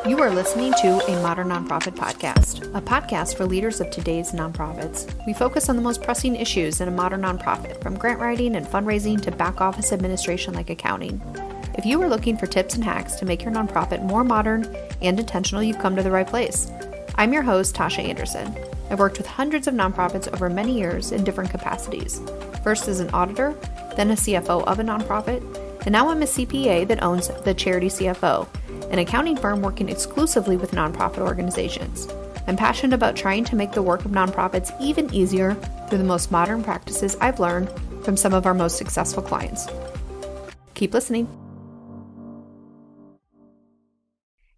You are listening to a Modern Nonprofit Podcast, a podcast for leaders of today's nonprofits. We focus on the most pressing issues in a modern nonprofit, from grant writing and fundraising to back office administration like accounting. If you are looking for tips and hacks to make your nonprofit more modern and intentional, you've come to the right place. I'm your host, Tasha Anderson. I've worked with hundreds of nonprofits over many years in different capacities. First as an auditor, then a CFO of a nonprofit, and now I'm a CPA that owns the Charity CFO, an accounting firm working exclusively with nonprofit organizations. I'm passionate about trying to make the work of nonprofits even easier through the most modern practices I've learned from some of our most successful clients. Keep listening.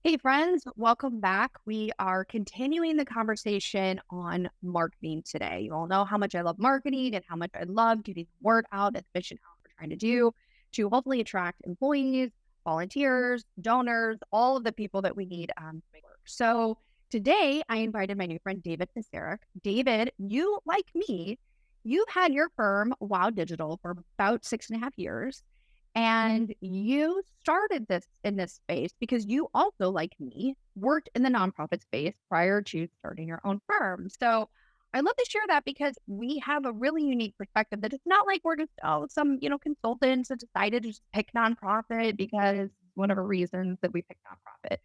Hey friends, welcome back. We are continuing the conversation on marketing today. You all know how much I love marketing and how much I love getting the word out and the mission out we're trying to do to hopefully attract employees, volunteers, donors, all of the people that we need to make work. So today I invited my new friend, David Pisarek. David, you, like me, you've had your firm, Wow Digital, for about 6.5 years. And you started this in this space because you also, like me, worked in the nonprofit space prior to starting your own firm. So I love to share that because we have a really unique perspective that it's not like we're just some consultants that decided to just pick nonprofit because whatever reasons that we pick nonprofit.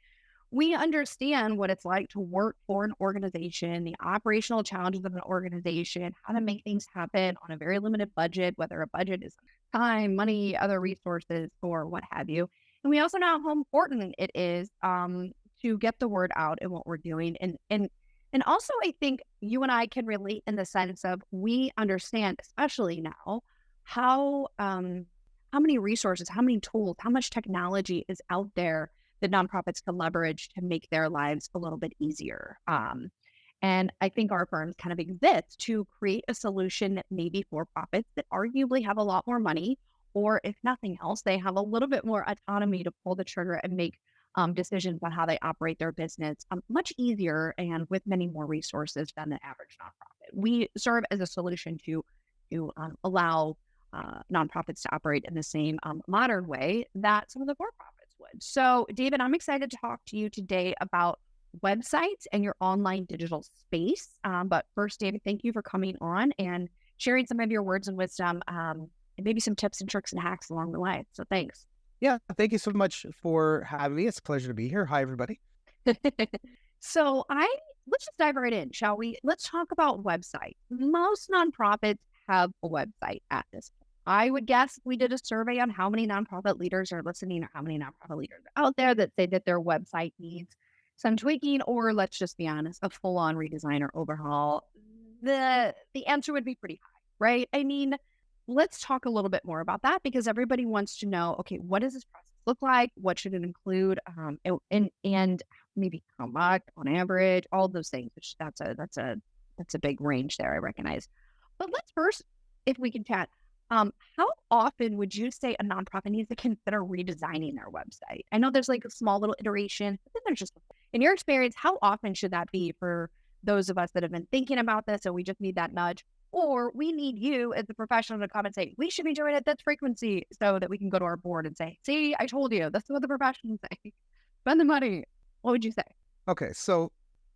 We understand what it's like to work for an organization, the operational challenges of an organization, how to make things happen on a very limited budget, whether a budget is time, money, other resources, or what have you. And we also know how important it is to get the word out in what we're doing. And also, I think you and I can relate in the sense of we understand, especially now, how many resources, how many tools, how much technology is out there that nonprofits can leverage to make their lives a little bit easier. And I think our firms kind of exist to create a solution maybe for profits that arguably have a lot more money, or if nothing else, they have a little bit more autonomy to pull the trigger and make decisions on how they operate their business much easier and with many more resources than the average nonprofit. We serve as a solution to allow nonprofits to operate in the same modern way that some of the for-profits would. So, David, I'm excited to talk to you today about websites and your online digital space. But first, David, thank you for coming on and sharing some of your words and wisdom and maybe some tips and tricks and hacks along the way. So thanks. Yeah, thank you so much for having me. It's a pleasure to be here. Hi, everybody. So let's just dive right in, shall we? Let's talk about websites. Most nonprofits have a website at this point. I would guess we did a survey on how many nonprofit leaders are listening or how many nonprofit leaders are out there that say that their website needs some tweaking, or let's just be honest, a full-on redesign or overhaul. The answer would be pretty high, right? I mean, let's talk a little bit more about that because everybody wants to know, okay, what does this process look like? What should it include? And maybe how much on average, all those things, which that's a big range there, I recognize. But let's first, if we can chat, how often would you say a nonprofit needs to consider redesigning their website? I know there's like a small little iteration, but then there's just, in your experience, how often should that be for those of us that have been thinking about this and we just need that nudge? Or we need you as a professional to come and say, we should be doing it at this frequency so that we can go to our board and say, see, I told you, that's what the professionals say. Spend the money. What would you say? Okay, so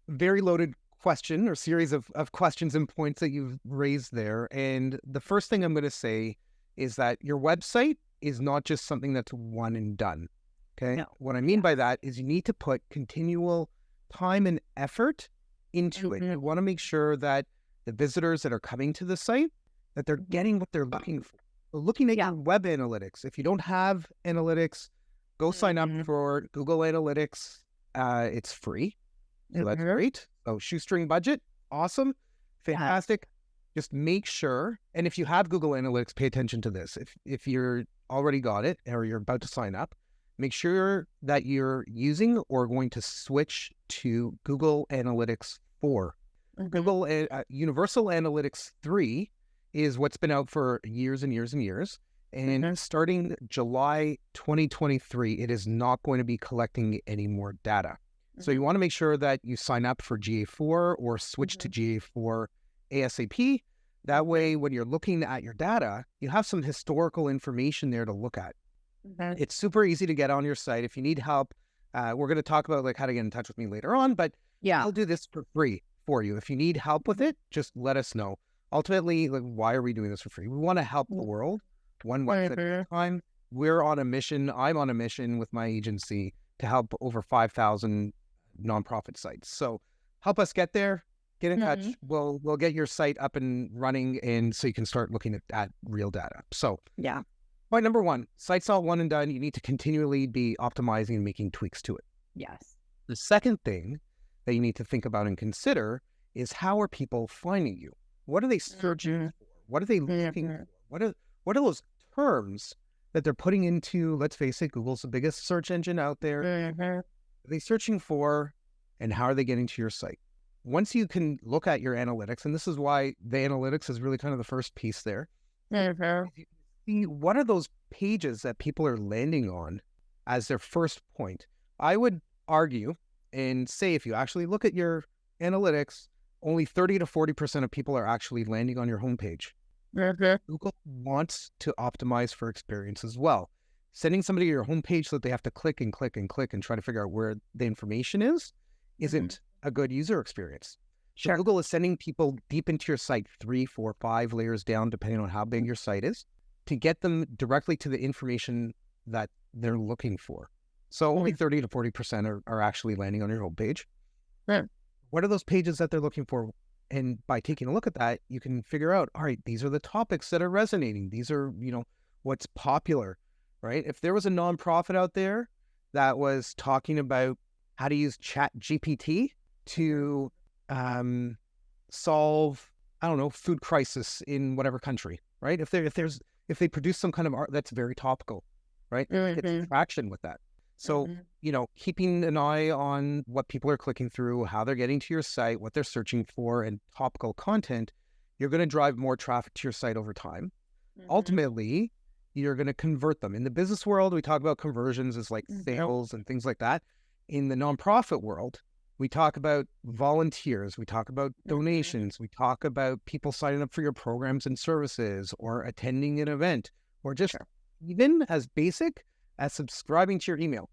very loaded question or series of questions and points that you've raised there. And the first thing I'm going to say is that your website is not just something that's one and done. Okay. No. What I mean by that is you need to put continual time and effort into it. You want to make sure that the visitors that are coming to the site, that they're getting what they're looking for. They're looking at your web analytics. If you don't have analytics, go sign up for Google Analytics. It's free. So that's great. So shoestring budget. Awesome. Fantastic. Just make sure. And if you have Google Analytics, pay attention to this. If you're already got it or you're about to sign up, make sure that you're using or going to switch to Google Analytics 4. Google Universal Analytics 3 is what's been out for years and years and years. And starting July 2023, it is not going to be collecting any more data. So you want to make sure that you sign up for GA4 or switch to GA4 ASAP. That way, when you're looking at your data, you have some historical information there to look at. It's super easy to get on your site. If you need help We're going to talk about like how to get in touch with me later on, but Yeah. I'll do this for free for you. If you need help with it, just let us know. Ultimately, like, why are we doing this for free? We want to help the world one website at a time. We're on a mission. I'm on a mission with my agency to help over 5,000 nonprofit sites. So help us get there. Get in touch. We'll get your site up and running, and so you can start looking at real data. So Yeah. point number one, site's not one and done. You need to continually be optimizing and making tweaks to it. Yes. The second thing that you need to think about and consider is, how are people finding you? What are they searching for? What are they looking for? What are those terms that they're putting into, let's face it, Google's the biggest search engine out there. Are they searching for, and how are they getting to your site? Once you can look at your analytics, and this is why the analytics is really kind of the first piece there, you can see what are those pages that people are landing on as their first point. I would argue and say, if you actually look at your analytics, only 30 to 40% of people are actually landing on your homepage. Google wants to optimize for experience as well. Sending somebody to your homepage so that they have to click and click and click and try to figure out where the information is isn't a good user experience. So Google is sending people deep into your site, 3, 4, 5 layers down, depending on how big your site is, to get them directly to the information that they're looking for. So only 30 to 40% are actually landing on your homepage. What are those pages that they're looking for? And by taking a look at that, you can figure out, all right, these are the topics that are resonating. These are, what's popular, right? If there was a nonprofit out there that was talking about how to use Chat GPT to solve, I don't know, food crisis in whatever country, right? If they produce some kind of art that's very topical, right? Get traction with that. So, keeping an eye on what people are clicking through, how they're getting to your site, what they're searching for, and topical content, you're going to drive more traffic to your site over time. Ultimately, you're going to convert them. In the business world, we talk about conversions as like sales and things like that. In the nonprofit world, we talk about volunteers, we talk about donations, we talk about people signing up for your programs and services, or attending an event, or just even as basic as subscribing to your email.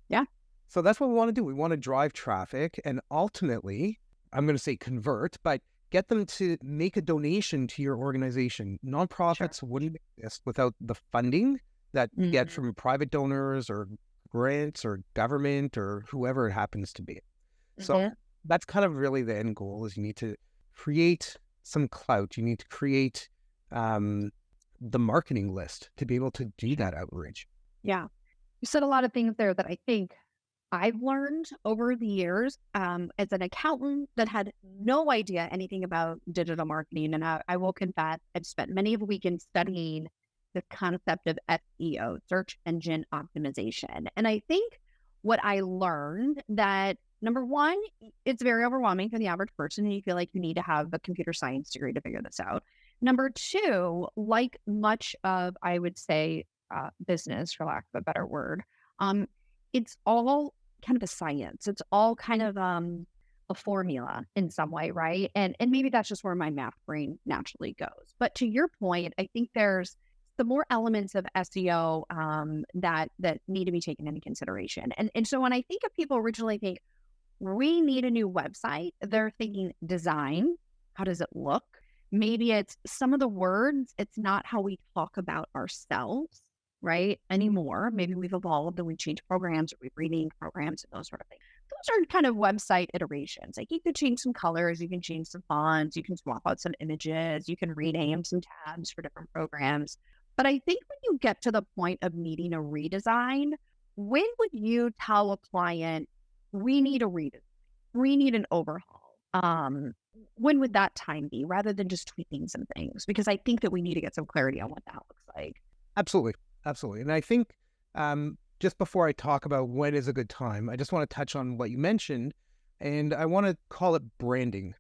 Yeah. So that's what we want to do. We want to drive traffic and ultimately, I'm going to say convert, but get them to make a donation to your organization. Nonprofits wouldn't exist without the funding that you get from private donors or grants or government or whoever it happens to be. So that's kind of really the end goal, is you need to create some clout. You need to create the marketing list to be able to do that outreach. Yeah. You said a lot of things there that I think I've learned over the years as an accountant that had no idea anything about digital marketing. And I will confess, I've spent many of the weekends studying the concept of SEO, search engine optimization. And I think what I learned that, number one, it's very overwhelming for the average person, and you feel like you need to have a computer science degree to figure this out. Number two, like much of, I would say, business, for lack of a better word, it's all kind of a science. It's all kind of a formula in some way, right? And maybe that's just where my math brain naturally goes. But to your point, I think there's the more elements of SEO that need to be taken into consideration. And so when I think of people originally think, we need a new website, they're thinking design. How does it look? Maybe it's some of the words. It's not how we talk about ourselves, right, anymore. Maybe we've evolved and we changed programs, or we've renamed programs and those sort of things. Those are kind of website iterations. Like, you could change some colors, you can change some fonts, you can swap out some images, you can rename some tabs for different programs. But I think when you get to the point of needing a redesign, when would you tell a client, we need a redesign, we need an overhaul? When would that time be, rather than just tweaking some things? Because I think that we need to get some clarity on what that looks like. Absolutely. Absolutely. And I think just before I talk about when is a good time, I just want to touch on what you mentioned, and I want to call it branding,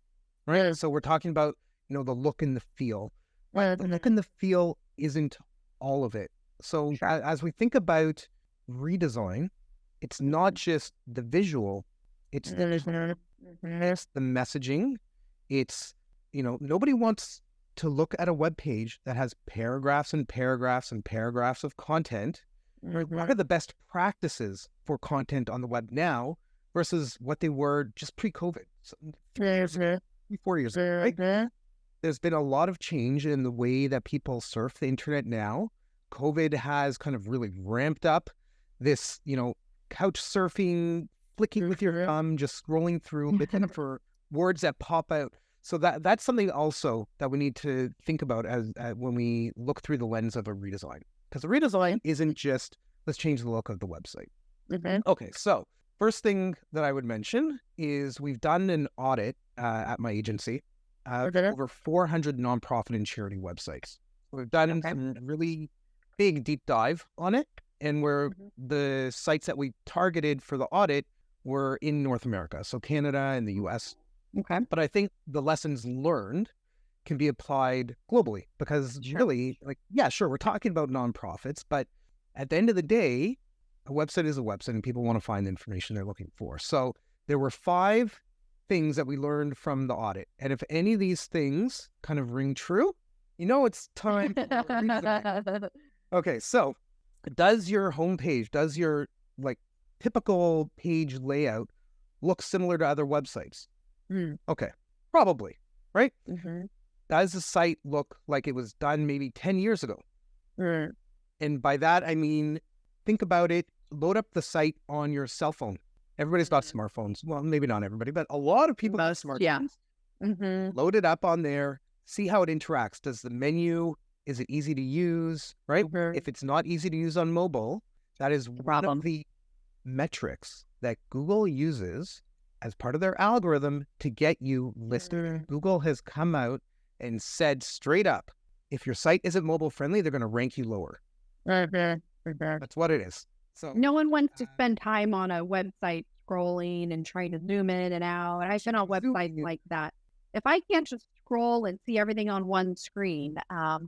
right? So we're talking about, the look and the feel. The look and the feel isn't all of it. So as we think about redesign, it's not just the visual, it's the messaging. It's, nobody wants to look at a web page that has paragraphs and paragraphs and paragraphs of content What are the best practices for content on the web now versus what they were just pre-COVID? So 3 years ago, 4 years ago, right? There's been a lot of change in the way that people surf the internet now. COVID has kind of really ramped up this, couch surfing, flicking with your thumb, just scrolling through, looking for words that pop out. So that's something also that we need to think about as when we look through the lens of a redesign. Because a redesign isn't just, let's change the look of the website. Okay, so first thing that I would mention is we've done an audit at my agency of over 400 nonprofit and charity websites. We've done some really big deep dive on it, and the sites that we targeted for the audit were in North America, so Canada and the US. Okay. But I think the lessons learned can be applied globally because really, we're talking about nonprofits, but at the end of the day, a website is a website and people want to find the information they're looking for. So there were 5 things that we learned from the audit. And if any of these things kind of ring true, it's time. Okay, so does your homepage, does your typical page layout look similar to other websites? Okay, probably, right? Does the site look like it was done maybe 10 years ago? And by that, I mean, think about it, load up the site on your cell phone. Everybody's got smartphones. Well, maybe not everybody, but a lot of people have smartphones. Yeah. Load it up on there, see how it interacts. Does the menu, is it easy to use, right? If it's not easy to use on mobile, that is one of the metrics that Google uses as part of their algorithm to get you listed. Google has come out and said straight up, if your site isn't mobile friendly, they're going to rank you lower. That's what it is. So no one wants to spend time on a website scrolling and trying to zoom in and out. I've been on websites like that. If I can't just scroll and see everything on one screen,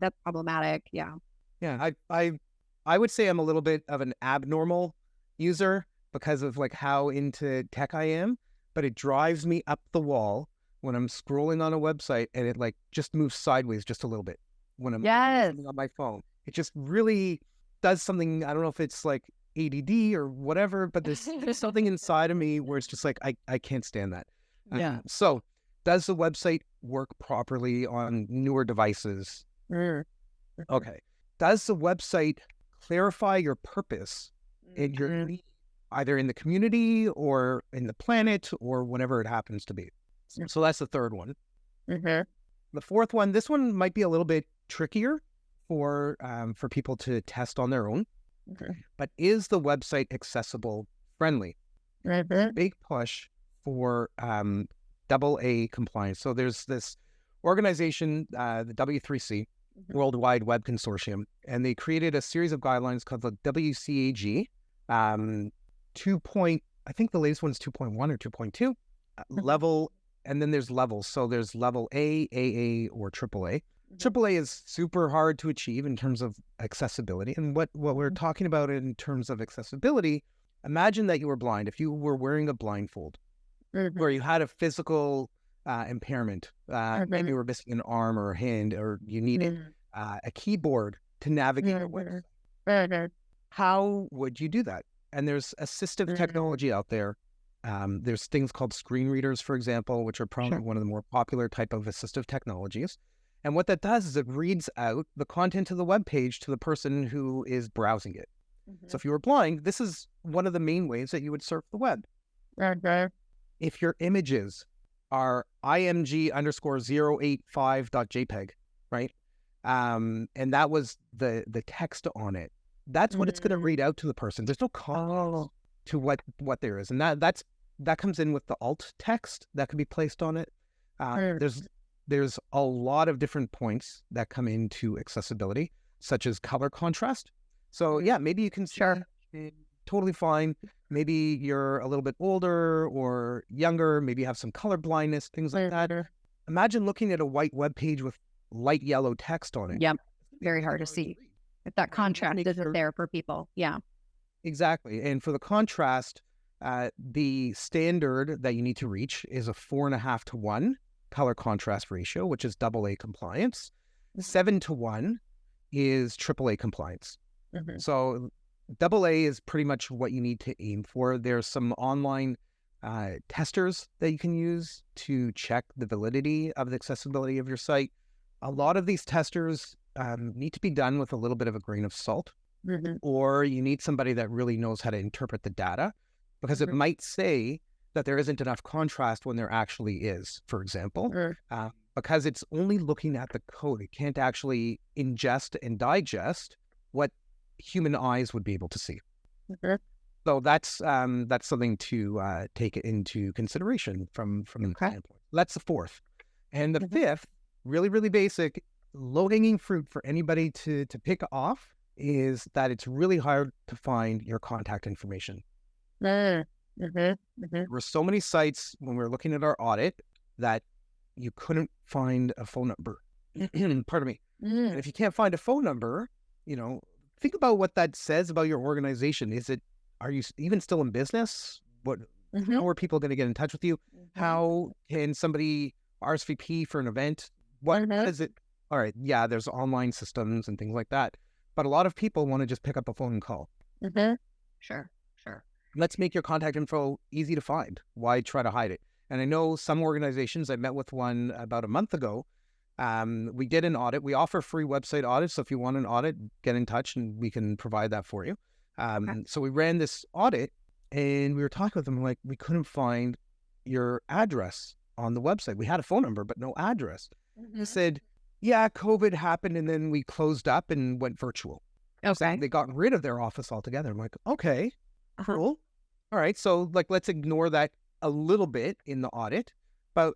that's problematic. Yeah. Yeah. I would say I'm a little bit of an abnormal user because of how into tech I am, but it drives me up the wall when I'm scrolling on a website and it just moves sideways just a little bit when I'm on my phone. It just really does something. I don't know if it's ADD or whatever, but there's something inside of me where it's just I can't stand that. So does the website work properly on newer devices? Okay. Does the website clarify your purpose and your need, either in the community or in the planet or whatever it happens to be? So that's the third one. The fourth one, this one might be a little bit trickier for people to test on their own. But is the website accessible friendly? Big push for AA compliance. So there's this organization, the W3C, Worldwide Web Consortium, and they created a series of guidelines called the WCAG 2. I think the latest one's 2.1 or 2.2 level, and then there's levels. So there's level A, AA, or AAA. AAA is super hard to achieve in terms of accessibility. And what we're talking about in terms of accessibility, imagine that you were blind. If you were wearing a blindfold, where you had a physical impairment, maybe you were missing an arm or a hand, or you needed a keyboard to navigate a website. How would you do that? And there's assistive technology out there. There's things called screen readers, for example, which are probably one of the more popular type of assistive technologies. And what that does is it reads out the content of the web page to the person who is browsing it. So if you were blind, this is one of the main ways that you would surf the web. If your images are img_085.jpg, right? And that was the text on it. That's what it's going to read out to the person. There's no context to what there is. And that comes in with the alt text that can be placed on it. There's a lot of different points that come into accessibility, such as color contrast. So yeah, maybe you can see totally fine. Maybe you're a little bit older or younger. Maybe you have some color blindness, things like that. Imagine looking at a white web page with light yellow text on it. Yep. Very hard to see if that contrast isn't there for people. Yeah. Exactly. And for the contrast, the standard that you need to reach is a 4.5:1 color contrast ratio, which is AA compliance. 7:1 is AAA compliance. So Double A is pretty much what you need to aim for. There's some online testers that you can use to check the validity of the accessibility of your site. A lot of these testers need to be done with a little bit of a grain of salt, or you need somebody that really knows how to interpret the data, because it might say that there isn't enough contrast when there actually is, for example, because it's only looking at the code. It can't actually ingest and digest what human eyes would be able to see. So that's something to take into consideration from the standpoint. That's the fourth. And the fifth, really, really basic, low-hanging fruit for anybody to pick off is that it's really hard to find your contact information. There were so many sites when we were looking at our audit that you couldn't find a phone number. Pardon me. And if you can't find a phone number, think about what that says about your organization. Are you even still in business? How are people going to get in touch with you? How can somebody RSVP for an event? What is it? All right. Yeah, there's online systems and things like that. But a lot of people want to just pick up a phone and call. Sure. Let's make your contact info easy to find. Why try to hide it? And I know some organizations, I met with one about a month ago. We did an audit. We offer free website audits. So if you want an audit, get in touch and we can provide that for you. So we ran this audit and we were talking with them, like, we couldn't find your address on the website. We had a phone number, but no address. They said, yeah, COVID happened and then we closed up and went virtual. So they got rid of their office altogether. I'm like, okay, cool. All right. So let's ignore that a little bit in the audit. But,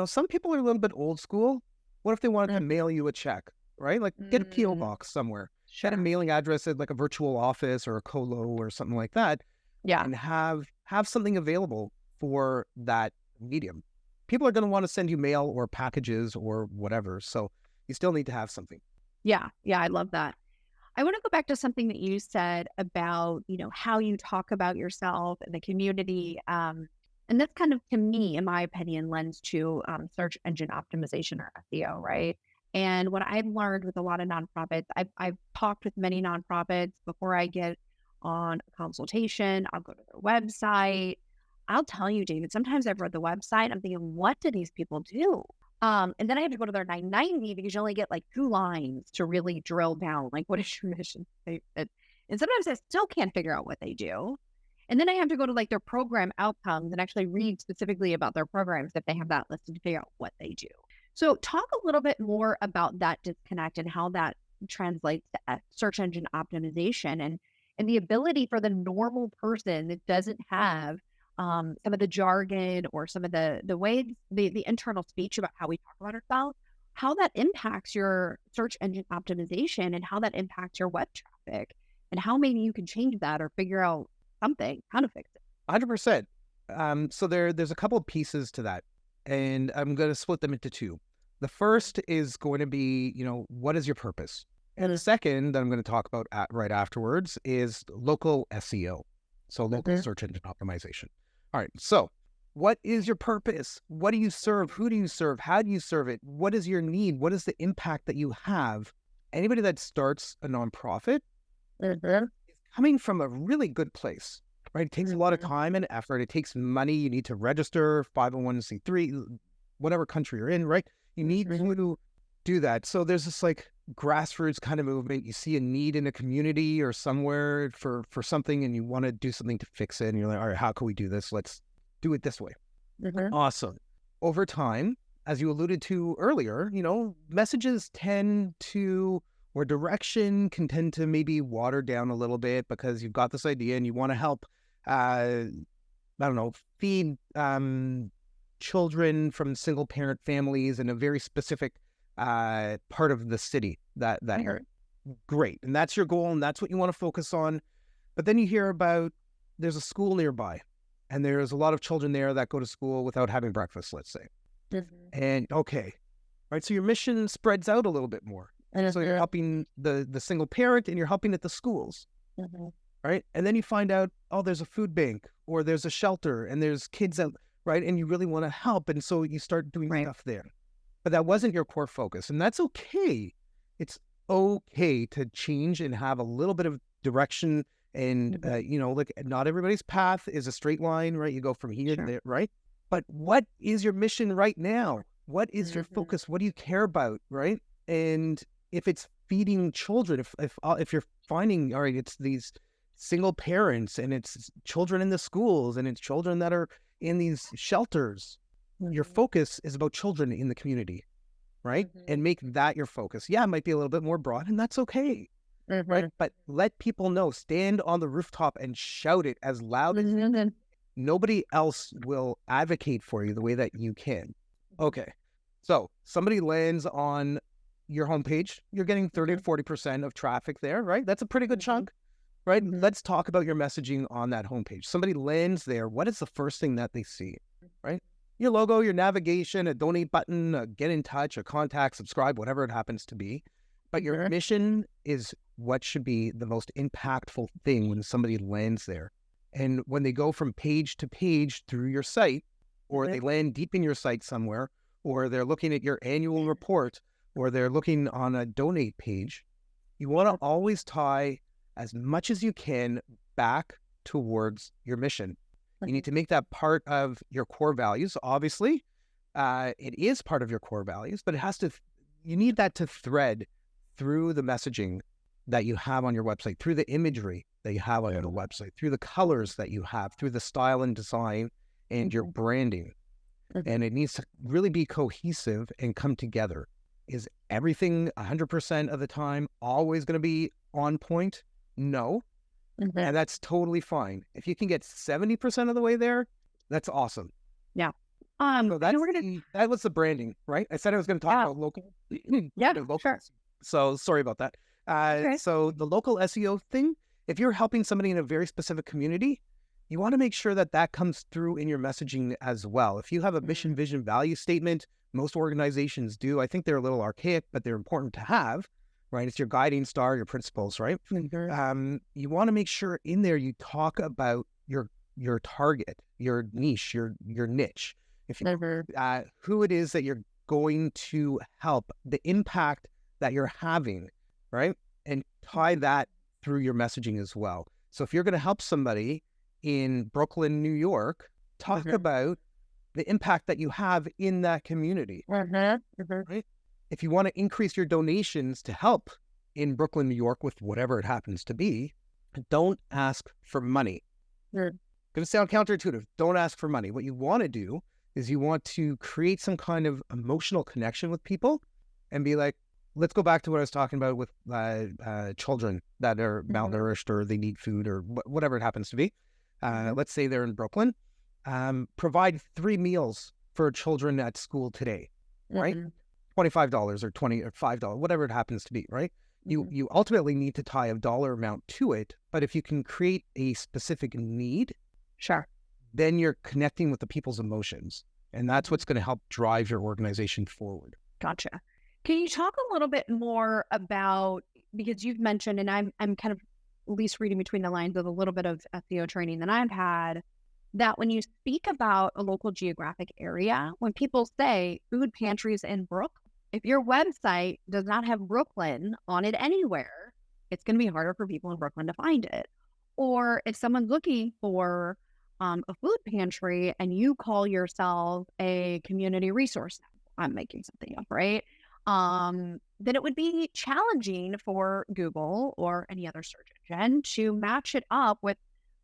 some people are a little bit old school. What if they wanted to mail you a check, right? Like get a P.O. box somewhere. Get a mailing address at like a virtual office or a colo or something like that. Yeah. And have something available for that medium. People are going to want to send you mail or packages or whatever. So you still need to have something. Yeah. I love that. I want to go back to something that you said about, how you talk about yourself and the community. And that's kind of, to me, in my opinion, lends to search engine optimization or SEO, right? And what I've learned with a lot of nonprofits, I've talked with many nonprofits before I get on a consultation. I'll go to their website. I'll tell you, David, sometimes I've read the website. I'm thinking, what do these people do? And then I have to go to their 990 because you only get like 2 lines to really drill down. Like, what is your mission statement? And sometimes I still can't figure out what they do. And then I have to go to like their program outcomes and actually read specifically about their programs if they have that listed to figure out what they do. So talk a little bit more about that disconnect and how that translates to search engine optimization and the ability for the normal person that doesn't have some of the jargon or some of the ways, the internal speech about how we talk about ourselves, how that impacts your search engine optimization and how that impacts your web traffic and how maybe you can change that or figure out something, how to fix it. 100%. So there's a couple of pieces to that, and I'm going to split them into 2. The first is going to be, what is your purpose? And the second that I'm going to talk about right afterwards is local SEO. So local search engine optimization. All right. So what is your purpose? What do you serve? Who do you serve? How do you serve it? What is your need? What is the impact that you have? Anybody that starts a nonprofit is coming from a really good place, right? It takes a lot of time and effort. It takes money. You need to register 501c3, whatever country you're in, right? You need to do that. So there's this like grassroots kind of movement. You see a need in a community or somewhere for something and you want to do something to fix it. And you're like, all right, how can we do this? Let's do it this way. Awesome. Over time, as you alluded to earlier, messages tend to, or direction can tend to maybe water down a little bit because you've got this idea and you want to help, feed children from single parent families in a very specific part of the city that area. Great. And that's your goal and that's what you want to focus on. But then you hear about there's a school nearby and there's a lot of children there that go to school without having breakfast, let's say. And okay, right. So your mission spreads out a little bit more. And so you're helping the single parent and you're helping at the schools. Right. And then you find out, there's a food bank or there's a shelter and there's kids out, right. And you really want to help. And so you start doing stuff there. But that wasn't your core focus. And that's okay. It's okay to change and have a little bit of direction. And, like not everybody's path is a straight line, right? You go from here to there, right? But what is your mission right now? What is your focus? What do you care about, right? And if it's feeding children, if you're finding, all right, it's these single parents and it's children in the schools and it's children that are in these shelters, your focus is about children in the community, right? And make that your focus. Yeah, it might be a little bit more broad, and that's okay, right? But let people know, stand on the rooftop and shout it as loud as you can. Nobody else will advocate for you the way that you can. Okay. So somebody lands on your homepage, you're getting 30 to 40% of traffic there, right? That's a pretty good chunk, right? Let's talk about your messaging on that homepage. Somebody lands there. What is the first thing that they see, right? Your logo, your navigation, a donate button, a get in touch, a contact, subscribe, whatever it happens to be. But your mission is what should be the most impactful thing when somebody lands there. And when they go from page to page through your site, or they land deep in your site somewhere, or they're looking at your annual report, or they're looking on a donate page, you want to always tie as much as you can back towards your mission. You need to make that part of your core values. Obviously, it is part of your core values, but you need that to thread through the messaging that you have on your website, through the imagery that you have on your website, through the colors that you have, through the style and design and your branding. And it needs to really be cohesive and come together. Is everything 100% of the time always going to be on point? No. And that's totally fine. If you can get 70% of the way there, that's awesome. Yeah. So that was the branding, right? I said I was going to talk about local. Local. Sure. So sorry about that. So the local SEO thing, if you're helping somebody in a very specific community, you want to make sure that that comes through in your messaging as well. If you have a mission, vision, value statement, most organizations do. I think they're a little archaic, but they're important to have, right? It's your guiding star, your principles, right? You want to make sure in there you talk about your target, your niche, your niche. If you, who it is that you're going to help, the impact that you're having, right? And tie that through your messaging as well. So if you're going to help somebody in Brooklyn, New York, talk about the impact that you have in that community, right? If you want to increase your donations to help in Brooklyn, New York, with whatever it happens to be, don't ask for money. Going to sound counterintuitive. Don't ask for money. What you want to do is you want to create some kind of emotional connection with people and be like, let's go back to what I was talking about with children that are malnourished or they need food or whatever it happens to be. Let's say they're in Brooklyn. Provide 3 meals for children at school today, right? $25 or $20 or $5, whatever it happens to be, right? You ultimately need to tie a dollar amount to it, but if you can create a specific need, then you're connecting with the people's emotions, and that's what's going to help drive your organization forward. Gotcha. Can you talk a little bit more about, because you've mentioned, and I'm kind of at least reading between the lines of a little bit of SEO training that I've had, that when you speak about a local geographic area, when people say food pantries in Brooklyn, if your website does not have Brooklyn on it anywhere, it's going to be harder for people in Brooklyn to find it. Or if someone's looking for a food pantry and you call yourself a community resource, I'm making something up, right? Then it would be challenging for Google or any other search engine to match it up with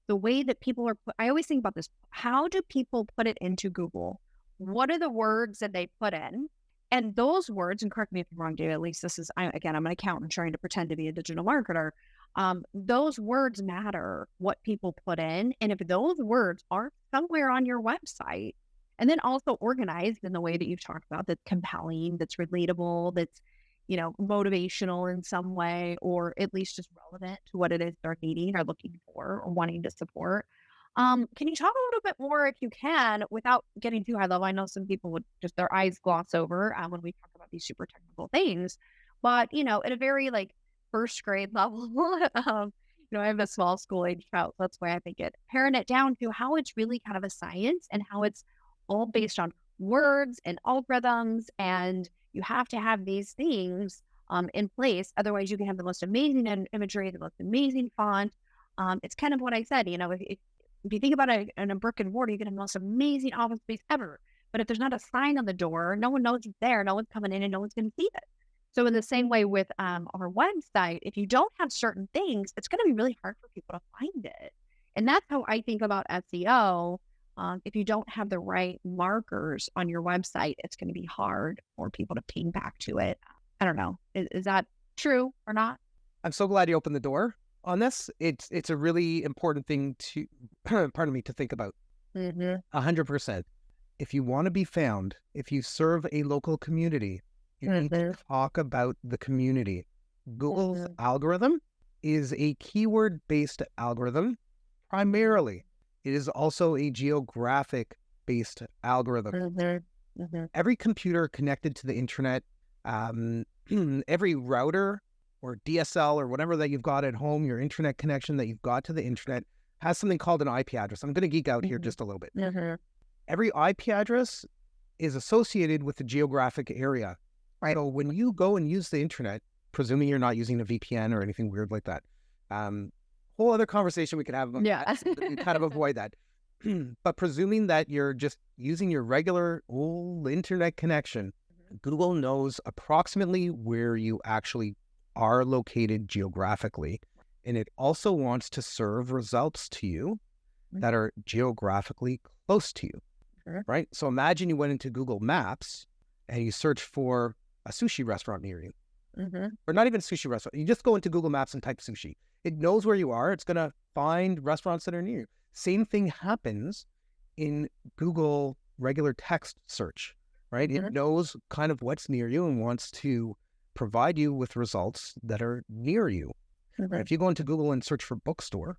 the way that people are I always think about this. How do people put it into Google? What are the words that they put in? And those words, and correct me if I'm wrong, David, at least this is, I'm an accountant trying to pretend to be a digital marketer. Those words matter, what people put in. And if those words aren't somewhere on your website, and then also organized in the way that you've talked about, that's compelling, that's relatable, that's, motivational in some way, or at least just relevant to what it is they're needing or looking for or wanting to support. Can you talk a little bit more, if you can, without getting too high level? I know some people would just their eyes gloss over when we talk about these super technical things, but at a very first grade level, I have a small school age child, so that's why I think paring it down to how it's really kind of a science and how it's all based on words and algorithms, and you have to have these things in place. Otherwise, you can have the most amazing imagery, the most amazing font. It's kind of what I said, if you think about it in a brick and mortar, you can have the most amazing office space ever. But if there's not a sign on the door, no one knows it's there, no one's coming in and no one's going to see it. So in the same way with our website, if you don't have certain things, it's going to be really hard for people to find it. And that's how I think about SEO. If you don't have the right markers on your website, it's going to be hard for people to ping back to it. I don't know. Is that true or not? I'm so glad you opened the door on this. It's a really important thing to, pardon me, to think about. 100%. If you want to be found, if you serve a local community, you need to talk about the community. Google's algorithm is a keyword-based algorithm primarily. It is also a geographic-based algorithm. Every computer connected to the internet, every router or DSL or whatever that you've got at home, your internet connection that you've got to the internet, has something called an IP address. I'm going to geek out here just a little bit. Every IP address is associated with the geographic area. Right. So when you go and use the internet, presuming you're not using a VPN or anything weird like that, whole other conversation we could have about that. We kind of avoid that. But presuming that you're just using your regular old internet connection, Google knows approximately where you actually are located geographically. And it also wants to serve results to you that are geographically close to you, right? So imagine you went into Google Maps and you search for a sushi restaurant near you, or not even a sushi restaurant. You just go into Google Maps and type sushi. It knows where you are. It's going to find restaurants that are near you. Same thing happens in Google regular text search, right? It knows kind of what's near you and wants to provide you with results that are near you. If you go into Google and search for bookstore,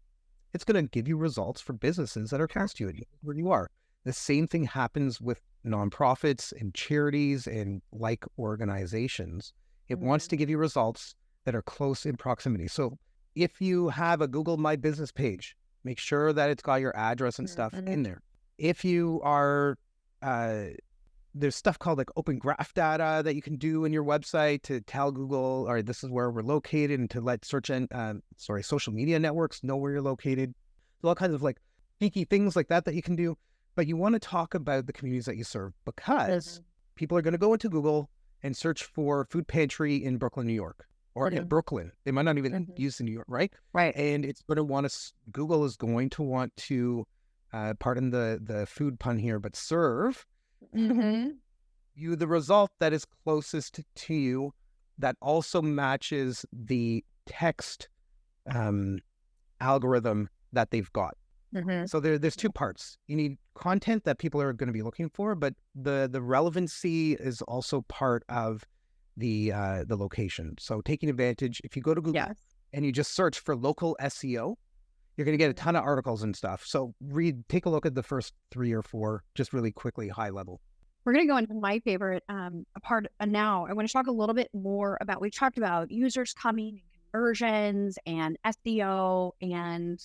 it's going to give you results for businesses that are close to you, where you are. The same thing happens with nonprofits and charities and like organizations. It wants to give you results that are close in proximity. So if you have a Google My Business page, make sure that it's got your address and stuff in there. If you are, there's stuff called like open graph data that you can do in your website to tell Google, all right, this is where we're located, and to let social media networks know where you're located. There's all kinds of like geeky things like that you can do. But you want to talk about the communities that you serve, because people are going to go into Google and search for food pantry in Brooklyn, New York, or in Brooklyn. They might not even use in New York, right? Right. And it's going to want to, Google is going to want to, pardon the food pun here, but serve you the result that is closest to you, that also matches the text algorithm that they've got. So there's two parts. You need content that people are going to be looking for, but the relevancy is also part of the location. So taking advantage, if you go to Google and you just search for local SEO, you're going to get a ton of articles and stuff. So take a look at the first 3 or 4, just really quickly, high level. We're going to go into my favorite part now. I want to talk a little bit more about, we talked about users coming and conversions and SEO, and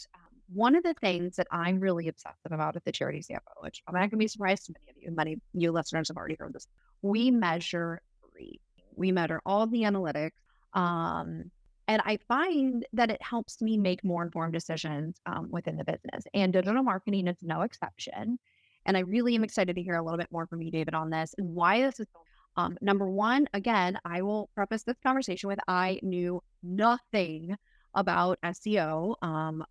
one of the things that I'm really obsessive about at the Charity CFO, which I'm not going to be surprised to many of you listeners have already heard this, we measure everything. We measure all the analytics. And I find that it helps me make more informed decisions within the business. And digital marketing is no exception. And I really am excited to hear a little bit more from you, David, on this and why this is so. Number one, again, I will preface this conversation with I knew nothing about SEO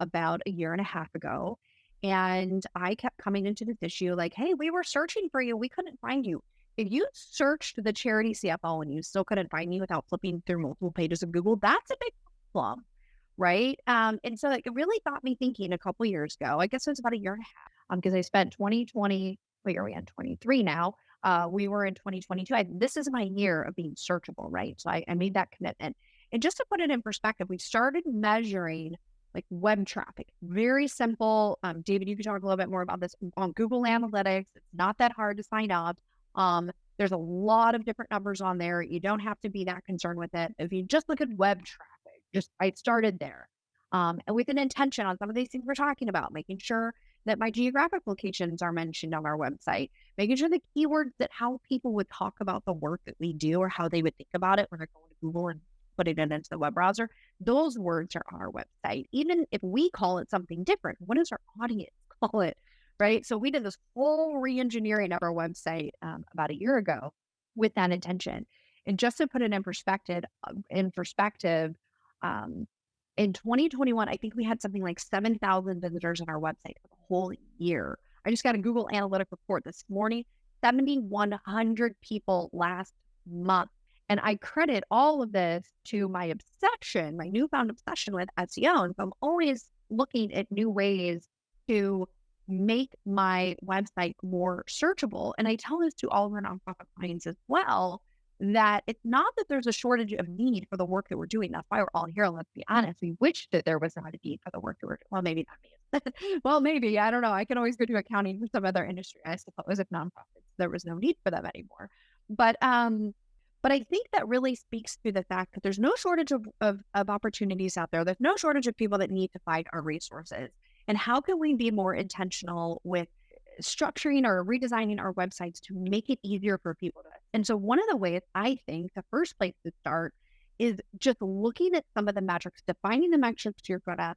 about a year and a half ago. And I kept coming into this issue like, hey, we were searching for you. We couldn't find you. If you searched the Charity CFO and you still couldn't find me without flipping through multiple pages of Google, that's a big problem, right? And so it really got me thinking a couple years ago. I guess it was about a year and a half, because I spent 2020, wait, are we on 23 now? We were in 2022. This is my year of being searchable, right? So I made that commitment. And just to put it in perspective, we started measuring like web traffic. Very simple. David, you can talk a little bit more about this on Google Analytics. It's not that hard to sign up. There's a lot of different numbers on there. You don't have to be that concerned with it. If you just look at web traffic, I started there. And with an intention on some of these things we're talking about, making sure that my geographic locations are mentioned on our website, making sure the keywords that how people would talk about the work that we do or how they would think about it when they're going to Google and putting it into the web browser, those words are our website. Even if we call it something different, what does our audience call it? Right. So we did this whole re-engineering of our website about a year ago with that intention. And just to put it in perspective, um, in 2021, I think we had something like 7,000 visitors on our website for the whole year. I just got a Google Analytic report this morning, 7,100 people last month. And I credit all of this to my obsession, my newfound obsession with SEO. And so I'm always looking at new ways to make my website more searchable. And I tell this to all of our nonprofit clients as well, that it's not that there's a shortage of need for the work that we're doing. That's why we're all here. Let's be honest. We wish that there was not a need for the work that we're doing. Well, maybe not me. Well, maybe. I don't know. I can always go do accounting for some other industry, I suppose, if nonprofits, there was no need for them anymore. But I think that really speaks to the fact that there's no shortage of opportunities out there. There's no shortage of people that need to find our resources. And how can we be more intentional with structuring or redesigning our websites to make it easier for people to. And so one of the ways I think the first place to start is just looking at some of the metrics, defining the metrics you're going to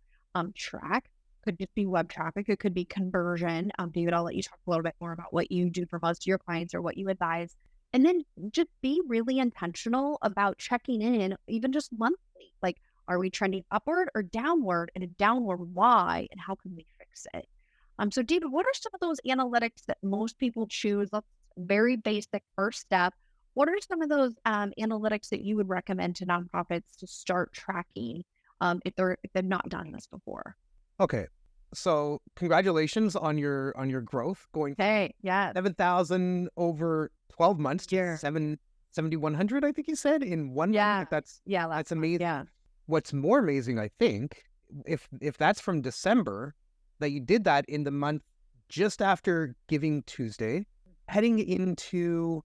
track. Could just be web traffic. It could be conversion. David, I'll let you talk a little bit more about what you do for most of your clients or what you advise. And then just be really intentional about checking in, even just monthly. Like, are we trending upward or downward, and a downward why, and how can we fix it? So David, what are some of those analytics that most people choose? That's very basic first step. What are some of those analytics that you would recommend to nonprofits to start tracking if they've not done this before? Okay. So congratulations on your growth going Hey, yeah. 7,000 over 12 months to 7,100, I think you said, in one month. That's amazing. Yeah. What's more amazing, I think, if that's from December, that you did that in the month just after Giving Tuesday, heading into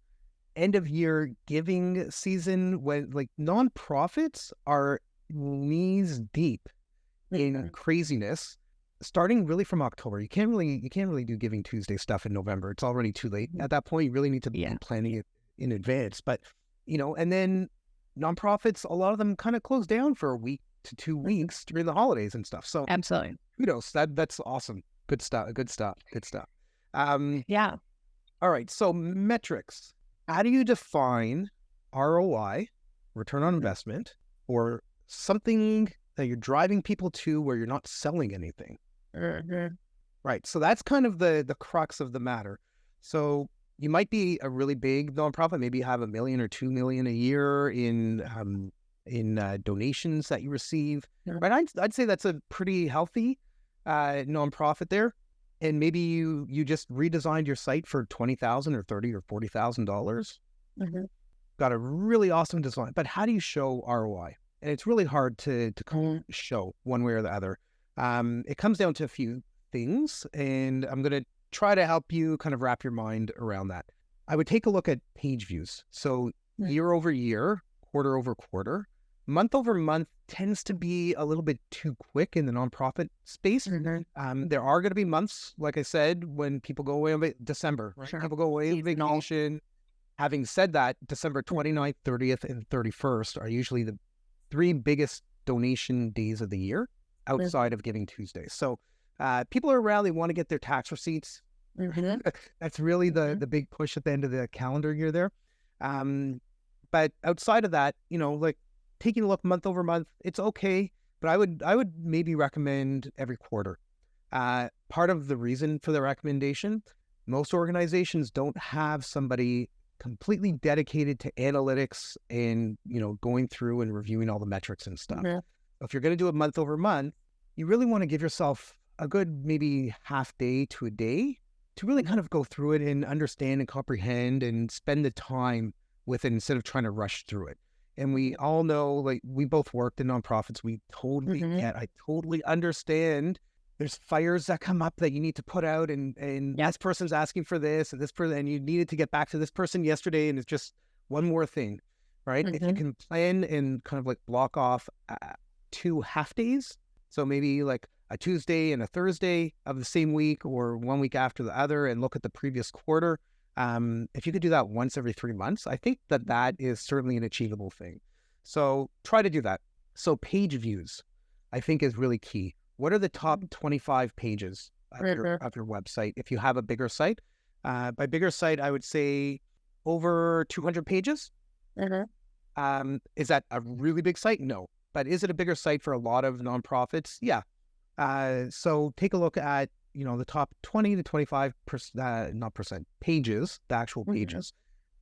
end of year giving season, when like nonprofits are knees deep in craziness, starting really from October. You can't really do Giving Tuesday stuff in November. It's already too late. At that point, you really need to be planning it in advance. But and then nonprofits, a lot of them kind of close down for a week to 2 weeks during the holidays and stuff. So absolutely, kudos. That's awesome. Good stuff. Yeah. All right. So metrics. How do you define ROI, return on investment, or something that you're driving people to where you're not selling anything? Right. So that's kind of the crux of the matter. So you might be a really big nonprofit, maybe you have $1 million or $2 million a year in donations that you receive. Right. I'd say that's a pretty healthy nonprofit there. And maybe you just redesigned your site for $20,000 or $30,000 or $40,000. Got a really awesome design, but how do you show ROI? And it's really hard to show one way or the other. It comes down to a few things, and I'm going to try to help you kind of wrap your mind around that. I would take a look at page views. So year over year, quarter over quarter, month over month tends to be a little bit too quick in the nonprofit space. There are going to be months, like I said, when people go away on December, right? People go away on vacation. Having said that, December 29th, 30th, and 31st are usually the 3 biggest donation days of the year outside of Giving Tuesday. So people are around, they want to get their tax receipts. That's really the big push at the end of the calendar year there. But outside of that, like taking a look month over month, it's okay. But I would maybe recommend every quarter. Part of the reason for the recommendation, most organizations don't have somebody completely dedicated to analytics and, going through and reviewing all the metrics and stuff. If you're going to do it month over month, you really want to give yourself a good maybe half day to a day to really kind of go through it and understand and comprehend and spend the time with it instead of trying to rush through it. And we all know, like, we both worked in nonprofits. We totally get, I totally understand. There's fires that come up that you need to put out, and this person's asking for this, and this person, and you needed to get back to this person yesterday, and it's just one more thing, right? If you can plan and kind of like block off 2 half days, so maybe like a Tuesday and a Thursday of the same week, or 1 week after the other, and look at the previous quarter. If you could do that once every 3 months, I think that is certainly an achievable thing. So try to do that. So page views, I think, is really key. What are the top 25 pages of your website if you have a bigger site? By bigger site, I would say over 200 pages. Is that a really big site? No. But is it a bigger site for a lot of nonprofits? Yeah. So take a look at, the top 20 to 25%, not percent, pages, the actual pages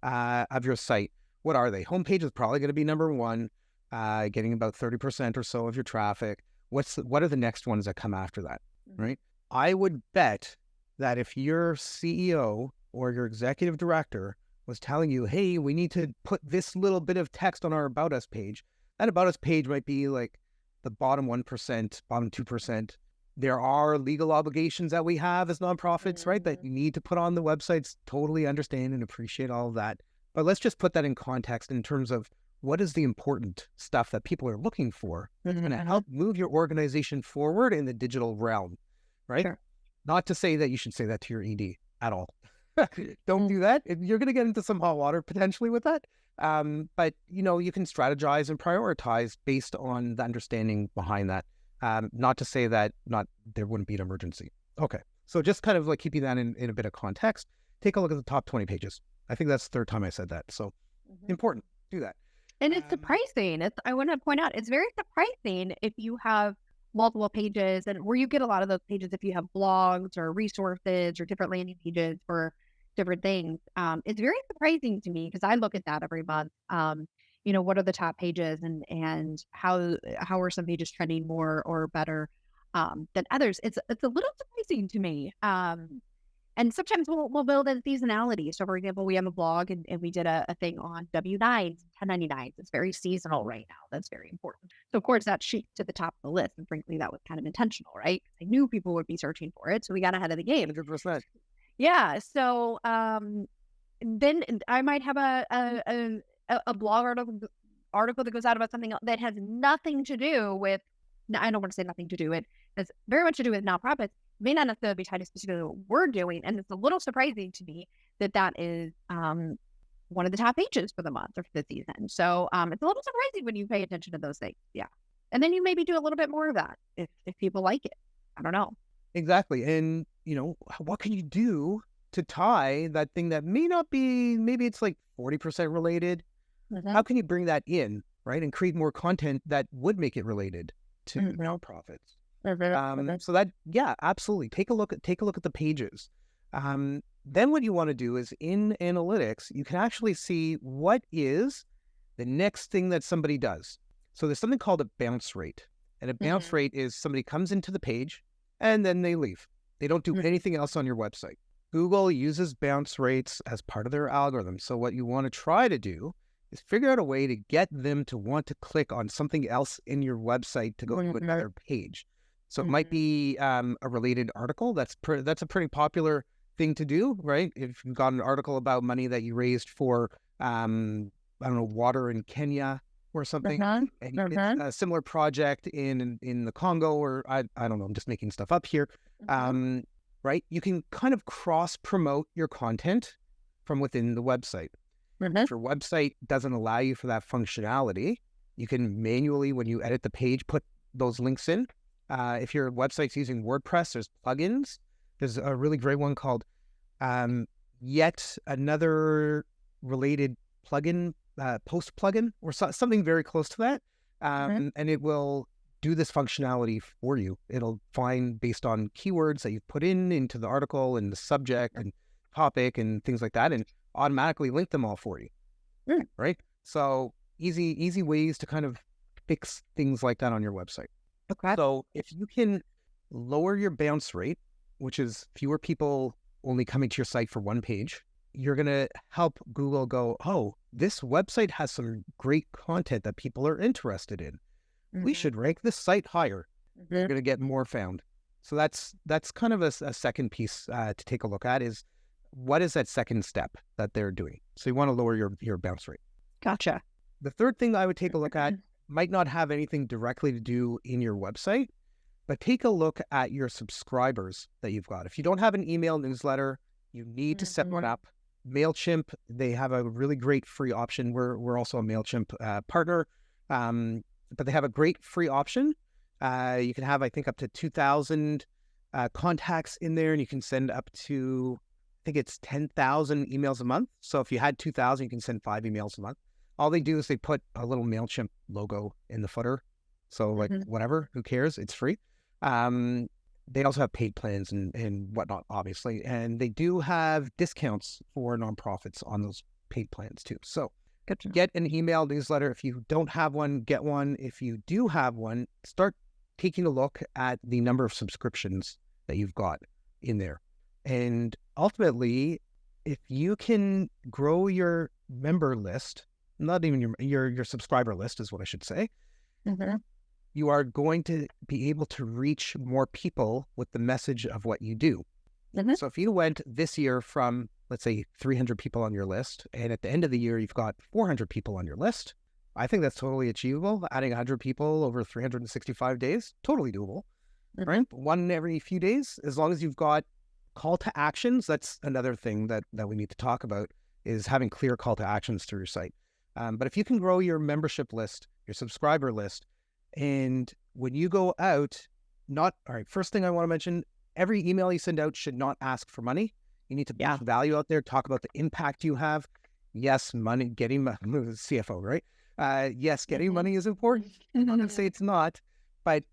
of your site. What are they? Homepage is probably going to be number one, getting about 30% or so of your traffic. What are the next ones that come after that, right? I would bet that if your CEO or your executive director was telling you, hey, we need to put this little bit of text on our About Us page, that About Us page might be like the bottom 1%, bottom 2%. There are legal obligations that we have as nonprofits, right, that you need to put on the websites. Totally understand and appreciate all of that. But let's just put that in context in terms of what is the important stuff that people are looking for that's going to help move your organization forward in the digital realm, right? Sure. Not to say that you should say that to your ED at all. Don't do that. You're going to get into some hot water potentially with that. But, you can strategize and prioritize based on the understanding behind that. Not to say that there wouldn't be an emergency. Okay. So just kind of like keeping that in a bit of context, take a look at the top 20 pages. I think that's the third time I said that. So important. Do that. And it's surprising. I want to point out, it's very surprising if you have multiple pages and where you get a lot of those pages if you have blogs or resources or different landing pages for different things. It's very surprising to me because I look at that every month. What are the top pages and how are some pages trending more or better than others? It's a little surprising to me. And sometimes we'll build in seasonality. So, for example, we have a blog and we did a thing on W-9s, 1099s. It's very seasonal right now. That's very important. So, of course, that shoots to the top of the list. And frankly, that was kind of intentional, right? I knew people would be searching for it. So we got ahead of the game. 100%. Yeah. So then I might have a blog article that goes out about something that has nothing to do with, I don't want to say nothing to do with, it has very much to do with nonprofits. May not necessarily be tied to specifically what we're doing. And it's a little surprising to me that is one of the top pages for the month or for the season. So it's a little surprising when you pay attention to those things. Yeah. And then you maybe do a little bit more of that if people like it. I don't know. Exactly. And, what can you do to tie that thing that may not be, maybe it's like 40% related. How can you bring that in, right? And create more content that would make it related to nonprofits. So that, yeah, absolutely. Take a look at the pages. Then what you want to do is in analytics, you can actually see what is the next thing that somebody does. So there's something called a bounce rate. And a bounce rate is somebody comes into the page and then they leave. They don't do anything else on your website. Google uses bounce rates as part of their algorithm. So what you want to try to do is figure out a way to get them to want to click on something else in your website to go to another page. So it might be a related article. That's a pretty popular thing to do, right? If you've got an article about money that you raised for, water in Kenya or something, and you did a similar project in the Congo, or I don't know, I'm just making stuff up here, right? You can kind of cross-promote your content from within the website. If your website doesn't allow you for that functionality, you can manually, when you edit the page, put those links in. If your website's using WordPress, there's plugins. There's a really great one called Yet Another Related Plugin, Post Plugin, or something very close to that. And it will do this functionality for you. It'll find based on keywords that you've put into the article and the subject and topic and things like that, and automatically link them all for you. Right? So easy ways to kind of fix things like that on your website. Okay. So if you can lower your bounce rate, which is fewer people only coming to your site for one page, you're going to help Google go, oh, this website has some great content that people are interested in. We should rank this site higher. You're going to get more found. So that's kind of a second piece to take a look at is what is that second step that they're doing? So you want to lower your bounce rate. Gotcha. The third thing I would take a look at might not have anything directly to do in your website, but take a look at your subscribers that you've got. If you don't have an email newsletter, you need to set one up. MailChimp, they have a really great free option. We're also a MailChimp partner. But they have a great free option. You can have, I think, up to 2,000 contacts in there, and you can send up to, I think it's 10,000 emails a month. So if you had 2,000, you can send 5 emails a month. All they do is they put a little MailChimp logo in the footer. So like whatever, who cares? It's free. They also have paid plans and whatnot, obviously. And they do have discounts for nonprofits on those paid plans too. So get an email newsletter. If you don't have one, get one. If you do have one, start taking a look at the number of subscriptions that you've got in there. And ultimately, if you can grow your member list, not even your subscriber list is what I should say, you are going to be able to reach more people with the message of what you do. So if you went this year from, let's say, 300 people on your list, and at the end of the year, you've got 400 people on your list, I think that's totally achievable. Adding 100 people over 365 days, totally doable, right? One every few days, as long as you've got call to actions. That's another thing that we need to talk about, is having clear call to actions through your site. But if you can grow your membership list, your subscriber list, and when you go out, first thing I want to mention, every email you send out should not ask for money. You need to put value out there, talk about the impact you have. Yes, money, getting CFO, right? Yes, getting money is important. I'm not going to say it's not, but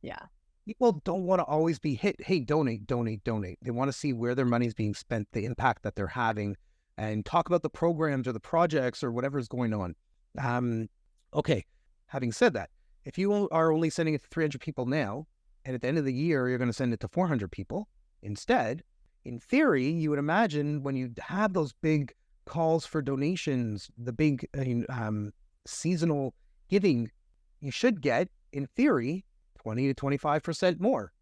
people don't want to always be hit, hey, donate. They want to see where their money is being spent, the impact that they're having, and talk about the programs or the projects or whatever is going on. Okay, having said that, if you are only sending it to 300 people now, and at the end of the year, you're going to send it to 400 people instead, in theory, you would imagine when you have those big calls for donations, the big seasonal giving, you should get, in theory, 20 to 25% more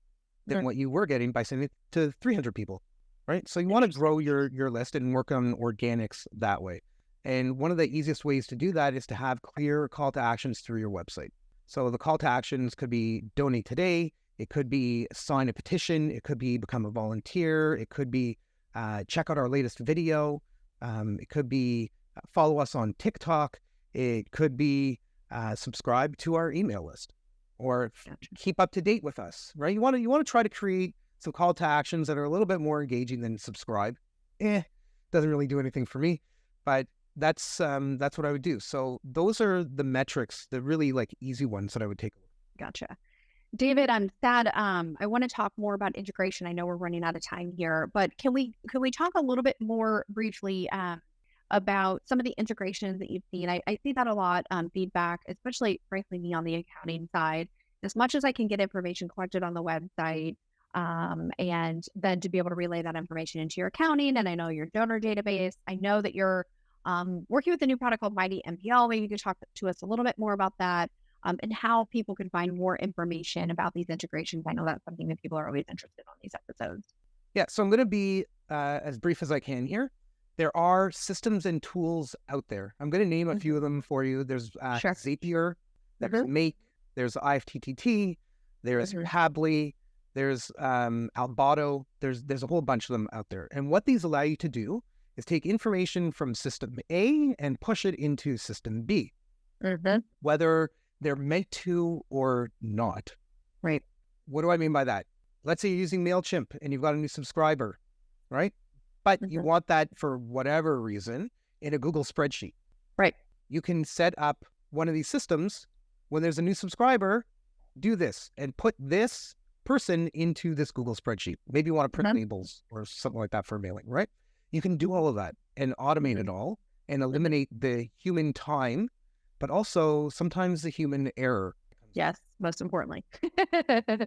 than what you were getting by sending it to 300 people, right? So you want to grow your list and work on organics that way. And one of the easiest ways to do that is to have clear call to actions through your website. So the call to actions could be donate today. It could be sign a petition. It could be become a volunteer. It could be check out our latest video. It could be follow us on TikTok. It could be subscribe to our email list, or keep up to date with us, right? You want to try to create some call to actions that are a little bit more engaging than subscribe. Doesn't really do anything for me, but that's what I would do. So those are the metrics, the really like easy ones that I would take. Gotcha. David, I'm sad. I want to talk more about integration. I know we're running out of time here, but can we talk a little bit more briefly about some of the integrations that you've seen? I see that a lot feedback, especially frankly me on the accounting side. As much as I can get information collected on the website, and then to be able to relay that information into your accounting, and I know your donor database. I know that you're working with a new product called Mighty MPL. Maybe you could talk to us a little bit more about that. And how people can find more information about these integrations. I know that's something that people are always interested on these episodes. Yeah, so I'm going to be as brief as I can here. There are systems and tools out there. I'm going to name a few of them for you. There's Zapier, there's Make, there's IFTTT, there's Hably, there's Albato. There's a whole bunch of them out there. And what these allow you to do is take information from system A and push it into system B, whether they're meant to or not. Right. What do I mean by that? Let's say you're using MailChimp and you've got a new subscriber, right? But you want that for whatever reason in a Google spreadsheet. Right. You can set up one of these systems. When there's a new subscriber, do this and put this person into this Google spreadsheet. Maybe you want to print labels or something like that for mailing, right? You can do all of that and automate it all and eliminate the human time, but also sometimes the human error. Yes, most importantly. Well,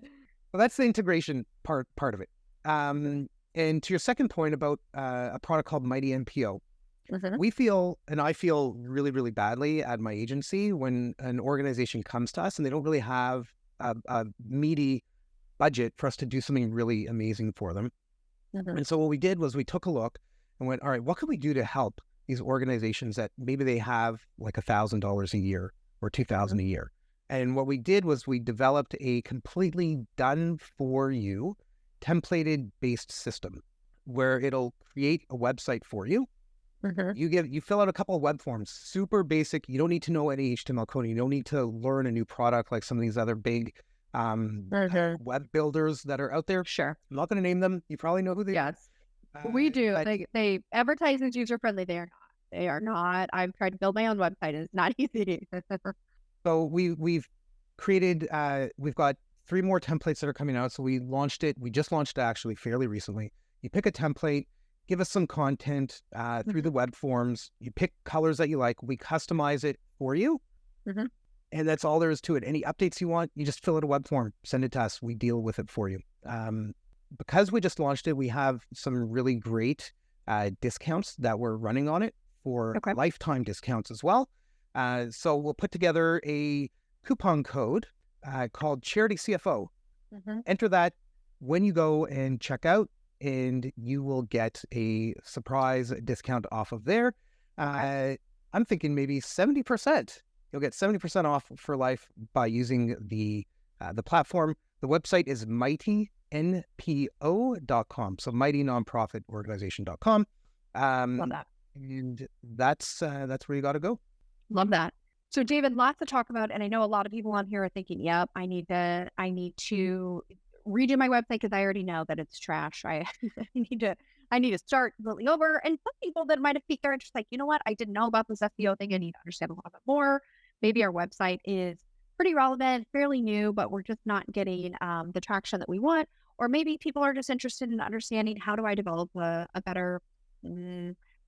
that's the integration part of it. And to your second point about a product called Mighty MPO, we feel, and I feel really, really badly at my agency when an organization comes to us and they don't really have a meaty budget for us to do something really amazing for them. And so what we did was we took a look and went, all right, what can we do to help these organizations that maybe they have like $1,000 a year or $2,000 a year? And what we did was we developed a completely done for you templated based system where it'll create a website for you. You fill out a couple of web forms, super basic. You don't need to know any HTML coding. You don't need to learn a new product like some of these other big web builders that are out there. Sure. I'm not going to name them. You probably know who they are. Yes, we do. They advertise as user friendly. They are not. They are not. I've tried to build my own website. It's not easy. So we've created, we've got 3 more templates that are coming out. So we just launched it actually fairly recently. You pick a template, give us some content through the web forms. You pick colors that you like. We customize it for you. And that's all there is to it. Any updates you want, you just fill out a web form, send it to us. We deal with it for you. Because we just launched it, we have some really great discounts that we're running on it for lifetime discounts as well. So we'll put together a coupon code called Charity CFO. Enter that when you go and check out, and you will get a surprise discount off of there. I'm thinking maybe 70%. You'll get 70% off for life by using the platform. The website is mightynpo.com. So mighty nonprofit organization.com. Love that. And that's where you got to go. Love that. So David, lots to talk about. And I know a lot of people on here are thinking, yep, I need to redo my website because I already know that it's trash. I need to start completely over. And some people that might have piqued their interest, like, you know what? I didn't know about this SEO thing. I need to understand a little bit more. Maybe our website is pretty relevant, fairly new, but we're just not getting the traction that we want. Or maybe people are just interested in understanding, how do I develop a better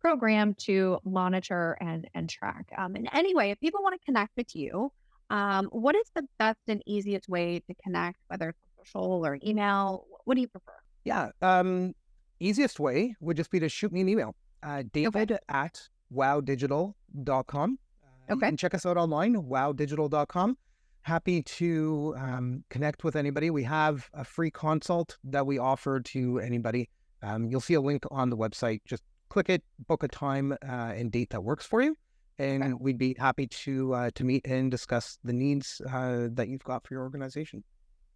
program to monitor and track. And anyway, if people want to connect with you, what is the best and easiest way to connect, whether it's social or email? What do you prefer? Yeah. Easiest way would just be to shoot me an email, david@wowdigital.com. You can check us out online, wowdigital.com. Happy to connect with anybody. We have a free consult that we offer to anybody. You'll see a link on the website. Just click it, book a time and date that works for you, and we'd be happy to meet and discuss the needs that you've got for your organization.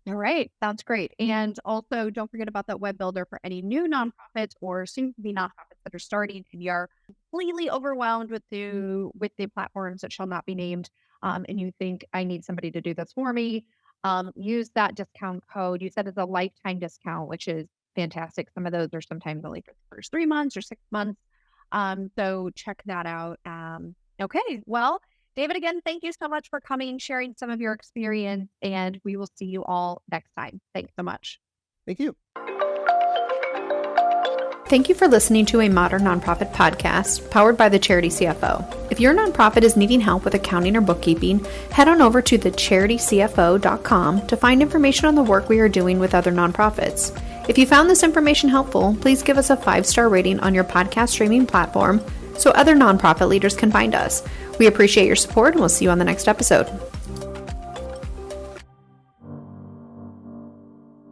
All right, sounds great. And also, don't forget about that web builder for any new nonprofits or soon-to-be nonprofits that are starting and you're completely overwhelmed with the platforms that shall not be named, and you think, I need somebody to do this for me. Use that discount code. You said it's a lifetime discount, which is fantastic. Some of those are sometimes only for the first 3 months or 6 months. So check that out. Okay. Well, David, again, thank you so much for coming, sharing some of your experience, and we will see you all next time. Thanks so much. Thank you. Thank you for listening to a Modern Nonprofit podcast powered by the Charity CFO. If your nonprofit is needing help with accounting or bookkeeping, head on over to thecharitycfo.com to find information on the work we are doing with other nonprofits. If you found this information helpful, please give us a 5-star rating on your podcast streaming platform so other nonprofit leaders can find us. We appreciate your support, and we'll see you on the next episode.